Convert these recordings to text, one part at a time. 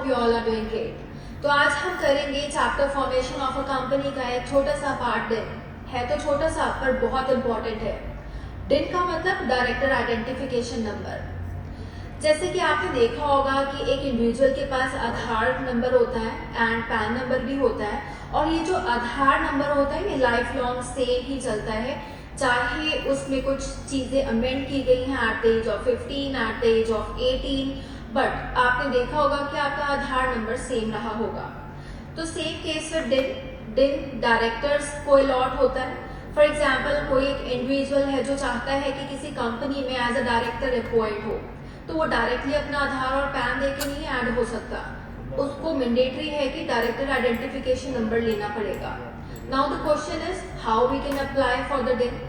Hope you all are doing great. तो आज हम करेंगे chapter formation of a company का एक छोटा सा पार्ट। डिन है तो छोटा सा पर बहुत इंपॉर्टेंट है। डिन का मतलब डायरेक्टर आइडेंटिफिकेशन नंबर। जैसे कि आपने देखा होगा कि एक इंडिविजुअल के पास आधार नंबर होता है एंड पैन नंबर भी होता है, और ये जो आधार नंबर होता है ये लाइफ लॉन्ग सेम ही चलता है, चाहे उसमें कुछ चीजें अमेंड की गई हैं at the age of 15, at the age of 18, but आपने देखा होगा कि आपका आधार नंबर सेम रहा होगा। तो सेम केस विद डिन डायरेक्टर्स को अलॉट होता है। फॉर एग्जाम्पल कोई एक इंडिविजुअल है जो चाहता है कि किसी कंपनी में एज अ डायरेक्टर अपॉइंट हो, तो वो डायरेक्टली अपना आधार और पैन देके नहीं ऐड हो सकता, उसको मैंडेटरी है कि डायरेक्टर आइडेंटिफिकेशन नंबर लेना पड़ेगा। Now the question is how we can apply for the DIN.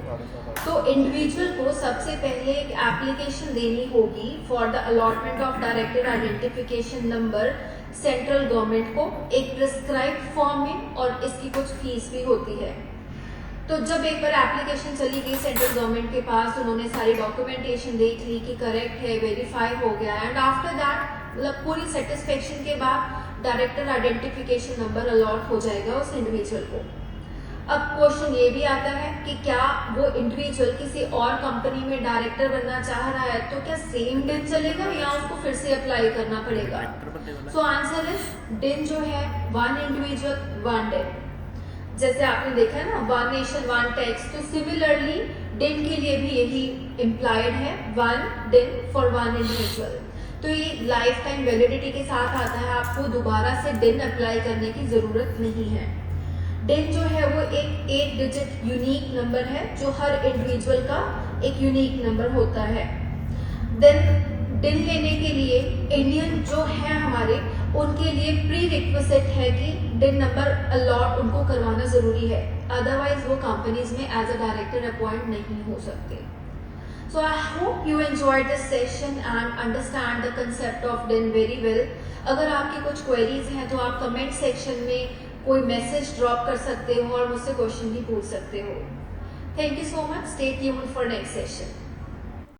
तो इंडिविजुअल को सबसे पहले एक एप्लीकेशन देनी होगी for the allotment of director identification number central government को, एक प्रिस्क्राइब फॉर्म में, और इसकी कुछ फीस भी होती है। तो जब एक बार एप्लीकेशन चली गई सेंट्रल गवर्नमेंट के पास, उन्होंने सारी डॉक्यूमेंटेशन देख ली कि करेक्ट है, वेरीफाई हो गया, एंड आफ्टर दैट मतलब पूरी सेटिस्फेक्शन के बाद डायरेक्टर आइडेंटिफिकेशन नंबर अलॉट हो जाएगा उस इंडिविजुअल को। अब क्वेश्चन ये भी आता है कि क्या वो इंडिविजुअल किसी और कंपनी में डायरेक्टर बनना चाह रहा है, तो क्या सेम डिन चलेगा या उसको फिर से अप्लाई करना पड़ेगा? सो आंसर इज डिन जो है वन इंडिविजुअल वन डिन। जैसे आपने देखा है ना, वन नेशन वन टैक्स, तो सिमिलरली डिन के लिए भी यही इम्प्लाइड है, वन डिन फॉर वन इंडिविजुअल। तो ये लाइफ टाइम वैलिडिटी के साथ आता है, आपको दोबारा से डिन अप्लाई करने की जरूरत नहीं है। डिन जो है वो एक 8 डिजिट यूनिक नंबर है जो हर इंडिविजुअल का एक यूनिक नंबर होता है। देन डिन लेने के लिए इंडियन जो है हमारे, उनके लिए प्री रिक्विजिट है कि डिन नंबर अलॉट उनको करवाना जरूरी है, अदरवाइज वो कंपनीज में एज अ डायरेक्टर अपॉइंट नहीं हो सकते। So I hope you enjoyed this session and understand the concept of DIN very well. अगर आपकी कुछ queries हैं तो आप comment section में कोई मैसेज ड्रॉप कर सकते हो और मुझसे क्वेश्चन भी पूछ सकते हो। Thank you so much. Stay tuned for next session.